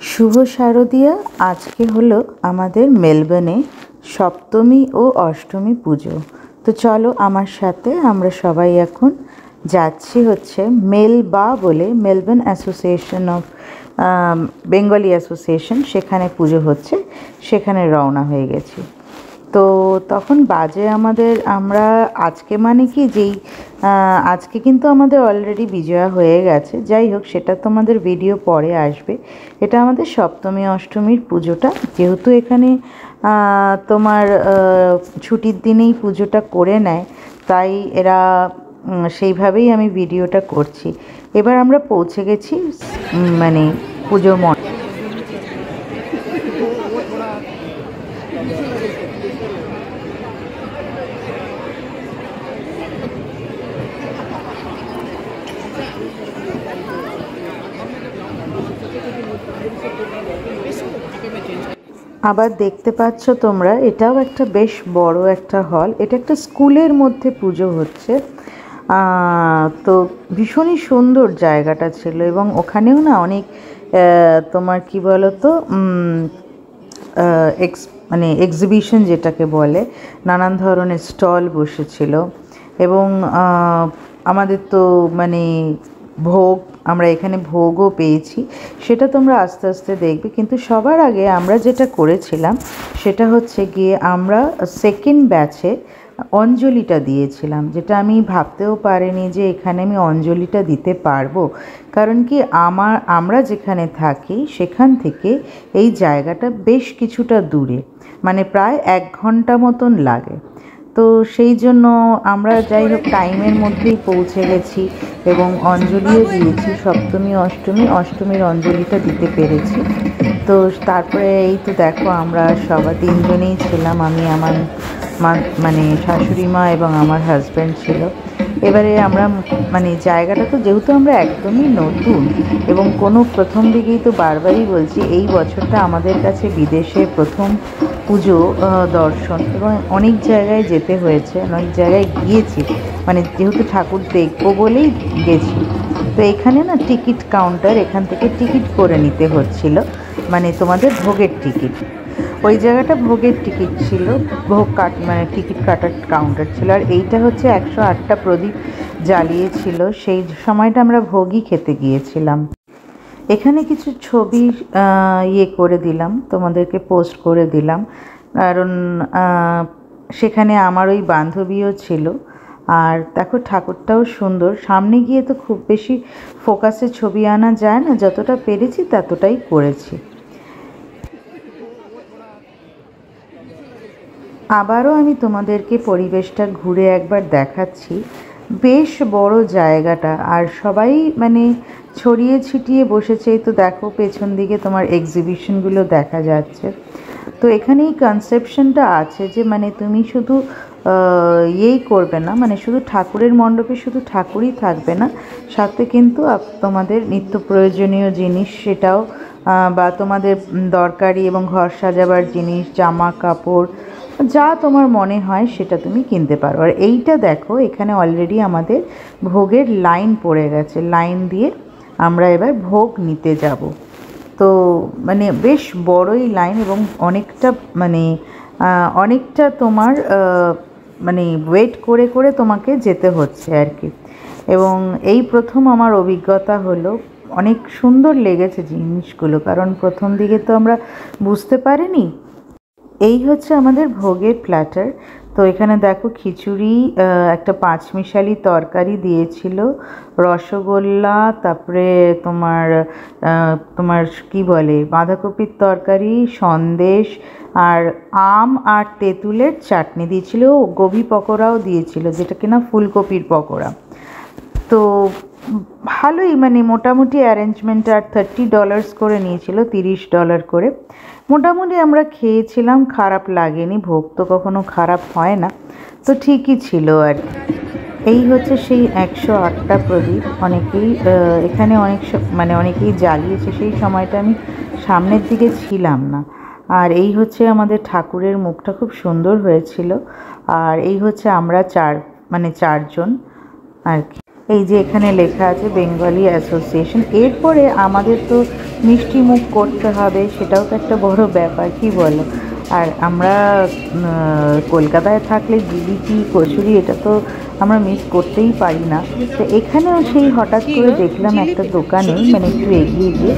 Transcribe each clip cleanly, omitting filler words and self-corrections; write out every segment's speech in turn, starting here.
শুভ শারদিয়া। আজকে হলো আমাদের মেলবোর্নে সপ্তমী ও অষ্টমী পুজো। তো চলো আমার সাথে আমরা সবাই এখন যাচ্ছি হচ্ছে মেলবা বলে, Melbourne association of Bengali association, সেখানে পুজো হচ্ছে, সেখানে রওনা হয়ে গেছি। তো তখন বাজে আমাদের, আমরা আজকে মানে কি যেই আজকে কিন্তু আমাদের অলরেডি বিজয়া হয়ে গেছে, যাই হোক সেটা তোমাদের ভিডিও পরে আসবে। এটা আমাদের সপ্তমী অষ্টমীর পুজোটা, যেহেতু এখানে তোমার ছুটির দিনেই পুজোটা করে নেয়, তাই এরা সেইভাবেই আমি ভিডিওটা করছি। এবার আমরা পৌঁছে গেছি মানে পুজোর আবার দেখতে পাচ্ছ তোমরা, এটাও একটা বেশ বড় একটা হল। এটা একটা স্কুলের মধ্যে পুজো হচ্ছে। তো ভীষণই সুন্দর জায়গাটা ছিল, এবং ওখানেও না অনেক তোমার কি বলো তো মানে এক্সিবিশন যেটাকে বলে, নানান ধরনের স্টল বসেছিল। এবং আমাদের তো মানে ভোগ, আমরা এখানে ভোগও পেয়েছি, সেটা তোমরা আস্তে আস্তে দেখবে। কিন্তু সবার আগে আমরা যেটা করেছিলাম সেটা হচ্ছে গিয়ে আমরা সেকেন্ড ব্যাচে অঞ্জলিটা দিয়েছিলাম, যেটা আমি ভাবতেও পারিনি যে এখানে আমি অঞ্জলিটা দিতে পারবো। কারণ কি আমরা যেখানে থাকি সেখান থেকে এই জায়গাটা বেশ কিছুটা দূরে, মানে প্রায় 1 ঘন্টা মতন লাগে। তো সেই জন্য আমরা যাই হোক টাইমের মধ্যেই পৌঁছে গেছি এবং অঞ্জলিও দিয়েছি। সপ্তমী অষ্টমীর অঞ্জলিটা দিতে পেরেছি। তো তারপরে এই তো দেখো আমরা সবাই 3 জনেই ছিলাম, আমি, আমার মানে শাশুড়ি মা এবং আমার হাজব্যান্ড ছিল। এবারে আমরা মানে জায়গাটা তো যেহেতু আমরা একদমই নতুন, এবং প্রথম দিকেই তো বারবারই বলছি, এই বছরটা আমাদের কাছে বিদেশে প্রথম পুজো দর্শন, এবং অনেক জায়গায় যেতে হয়েছে, অনেক জায়গায় গিয়েছি, মানে যেহেতু ঠাকুর দেখবো বলেই গেছি। তো এখানে না টিকিট কাউন্টার, এখান থেকে টিকিট করে নিতে হচ্ছিল, মানে তোমাদের ভোগের টিকিট। ওই জায়গাটা ভোগের টিকিট ছিল, মানে টিকিট কাটার কাউন্টার ছিল। আর এইটা হচ্ছে 108টা প্রদীপ জ্বালিয়েছিল, সেই সময়টা আমরা ভোগই খেতে গিয়েছিলাম। এখানে কিছু ছবি করে দিলাম, তোমাদেরকে পোস্ট করে দিলাম, কারণ সেখানে আমার ওই বান্ধবীও ছিল। আর দেখো ঠাকুরটাও সুন্দর, সামনে গিয়ে তো খুব বেশি ফোকাসে ছবি আনা যায় না, যতটা পেরেছি ততটাই করেছি। আবারও আমি তোমাদেরকে পরিবেশটা ঘুরে একবার দেখাচ্ছি। বেশ বড় জায়গাটা, আর সবাই মানে ছড়িয়ে ছিটিয়ে বসেছে। এই তো দেখো পেছন দিকে তোমার এক্সিবিশনগুলো দেখা যাচ্ছে। তো এখানে এই কনসেপশনটা আছে যে মানে তুমি শুধু করবে না, মানে শুধু ঠাকুরের মণ্ডপে শুধু ঠাকুরই থাকবে না, সাথে কিন্তু তোমাদের নিত্য প্রয়োজনীয় জিনিস, সেটাও বা তোমাদের দরকারি এবং ঘর সাজাবার জিনিস, জামা কাপড়, যা তোমার মনে হয় সেটা তুমি কিনতে পারো। আর এইটা দেখো, এখানে অলরেডি আমাদের ভোগের লাইন পড়ে গেছে, লাইন দিয়ে আমরা এবার ভোগ নিতে যাব। তো মানে বেশ বড়ই লাইন, এবং অনেকটা তোমার মানে ওয়েট করে করে তোমাকে যেতে হচ্ছে আর কি। এবং এই প্রথম আমার অভিজ্ঞতা হলো, অনেক সুন্দর লেগেছে জিনিসগুলো, কারণ প্রথম দিকে তো আমরা বুঝতে পারিনি। এই হচ্ছে আমাদের ভোগের প্ল্যাটার। তো এখানে দেখো খিচুড়ি, একটা পাঁচমিশালি তরকারি দিয়েছিল, রসগোল্লা, তারপরে তোমার কি বলে বাঁধাকপির তরকারি, সন্দেশ, আর আম আর তেঁতুলের চাটনি দিয়েছিল, গোবি পকোড়াও দিয়েছিল, যেটা কিনা ফুলকপির পকোড়া। তো ভালোই, মানে মোটামুটি অ্যারেঞ্জমেন্ট। আর $30 করে নিয়েছিল, $30 করে। মোটামুটি আমরা খেয়েছিলাম, খারাপ লাগেনি, ভোগ তো কখনো খারাপ হয় না, তো ঠিকই ছিল আর কি। এই হচ্ছে সেই 108টা প্রদীপ। এখানে অনেকেই জ্বালিয়েছে, সেই সময়টা আমি সামনের দিকে ছিলাম না। আর এই হচ্ছে আমাদের ঠাকুরের মুখটা, খুব সুন্দর হয়েছিল। আর এই হচ্ছে আমরা 4 জন আর কি। এই যে এখানে লেখা আছে বেঙ্গলি অ্যাসোসিয়েশন। এরপরে আমাদের তো মিষ্টি মুখ করতে হবে, সেটাও তো একটা বড় ব্যাপার, কি বলো? আর আমরা কলকাতায় থাকলে জিলিপি কচুরি এটা তো আমরা মিস করতেই পারি না। তো এখানেও সেই হঠাৎ করে দেখলাম একটা দোকানে, মানে একটু এগিয়ে গিয়ে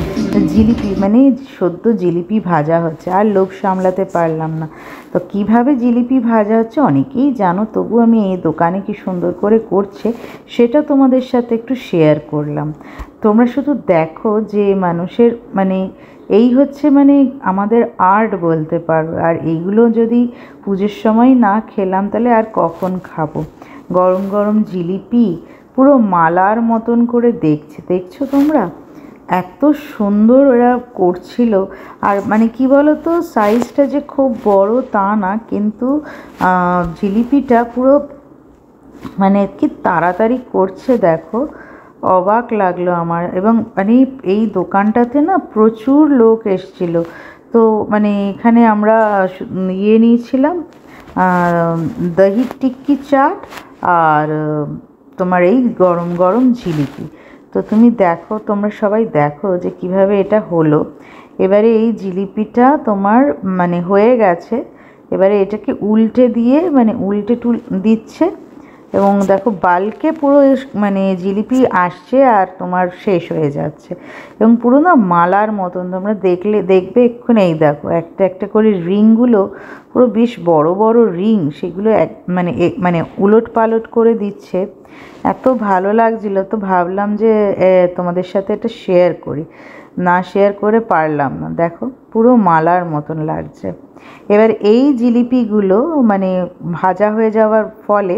জিলিপি, মানে সদ্য জিলিপি ভাজা হচ্ছে, আর লোভ সামলাতে পারলাম না। তো কিভাবে জিলিপি ভাজা হচ্ছে অনেকেই জানো, তবু আমি এই দোকানে কি সুন্দর করে করছে সেটা তোমাদের সাথে একটু শেয়ার করলাম। তোমরা শুধু দেখো যে মানুষের মানে এই হচ্ছে মানে আমাদের আর্ট বলতে পারো। আর এইগুলো যদি পুজোর সময় না খেলাম তাহলে আর কখন খাবো? গরম গরম জিলিপি পুরো মালার মতন করে দেখছো তোমরা, এত সুন্দর ওরা করছিল। আর মানে কি বলো তো, সাইজটা যে খুব বড় তা না, কিন্তু জিলিপিটা পুরো মানে কি তাড়াতাড়ি করছে দেখো, অবাক লাগলো আমার। এবং মানে এই দোকানটাতে না প্রচুর লোক এসছিল। তো মানে এখানে আমরা নিয়েছিলাম দহি টিক্কি চাট আর তোমার এই গরম গরম জিলিপি। তো তুমি দেখো, তোমরা সবাই দেখো যে কিভাবে এটা হলো। এবারে এই জিলিপিটা তোমার মানে হয়ে গেছে, এবারে এটাকে উল্টে দিয়ে মানে উল্টে দিচ্ছে, এবং দেখো বালকে পুরো মানে জিলিপি আসছে আর তোমার শেষ হয়ে যাচ্ছে, এবং পুরো না মালার মতন। তোমরা দেখবে এক্ষুনি, এই দেখো একটা একটা করে রিংগুলো পুরো বেশ বড় বড় রিং, সেগুলো মানে উলট পালট করে দিচ্ছে। এত ভালো লাগছিল, তো ভাবলাম যে তোমাদের সাথে এটা শেয়ার করি, না শেয়ার করে পারলাম না। দেখো পুরো মালার মতন লাগছে। এবার এই জিলিপিগুলো মানে ভাজা হয়ে যাওয়ার ফলে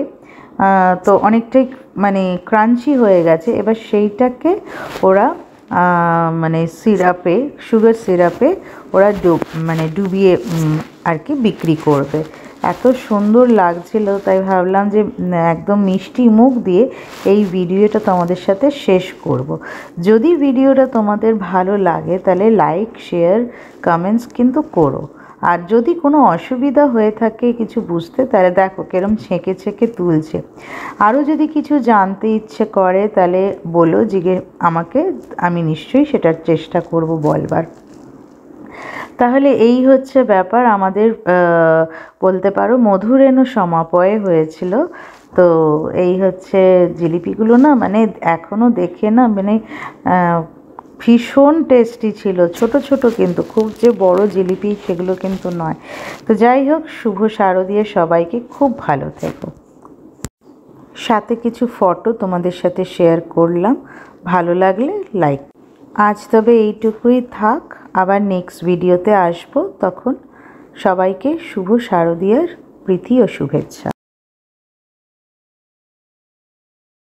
তো অনেকটাই মানে ক্রাঞ্চি হয়ে গেছে। এবার সেইটাকে ওরা মানে সিরাপে, সুগার সিরাপে ওরা ডুবিয়ে আর কি বিক্রি করবে। এত সুন্দর লাগছিল, তাই ভাবলাম যে একদম মিষ্টি মুখ দিয়ে এই ভিডিওটা তোমাদের সাথে শেষ করব। যদি ভিডিওটা তোমাদের ভালো লাগে তাহলে লাইক, শেয়ার, কমেন্টস কিন্তু করো। আর যদি কোনো অসুবিধা হয়ে থাকে কিছু বুঝতে, তাহলে দেখো কিরম ছেঁকে ছেঁকে তুলছে। আরও যদি কিছু জানতে ইচ্ছে করে তাহলে বলো, আমাকে, আমি নিশ্চয়ই সেটার চেষ্টা করব বলবার। তাহলে এই হচ্ছে ব্যাপার, আমাদের বলতে পারো মধুরেণু সমাপয়ে হয়েছিল। তো এই হচ্ছে জিলিপিগুলো না, মানে এখনও দেখে না মানে ভীষণ টেস্টি ছিল, ছোট ছোট, কিন্তু খুব যে বড় জিলিপি সেগুলো কিন্তু নয়। তো যাই হোক, শুভ শারদীয়া সবাইকে, খুব ভালো থেকো। সাথে কিছু ফটো তোমাদের সাথে শেয়ার করলাম, ভালো লাগলে লাইক। আজ তবে এইটুকুই থাক, আবার নেক্সট ভিডিওতে আসবো। তখন সবাইকে শুভ শারদীয়ার প্রীতি ও শুভেচ্ছা।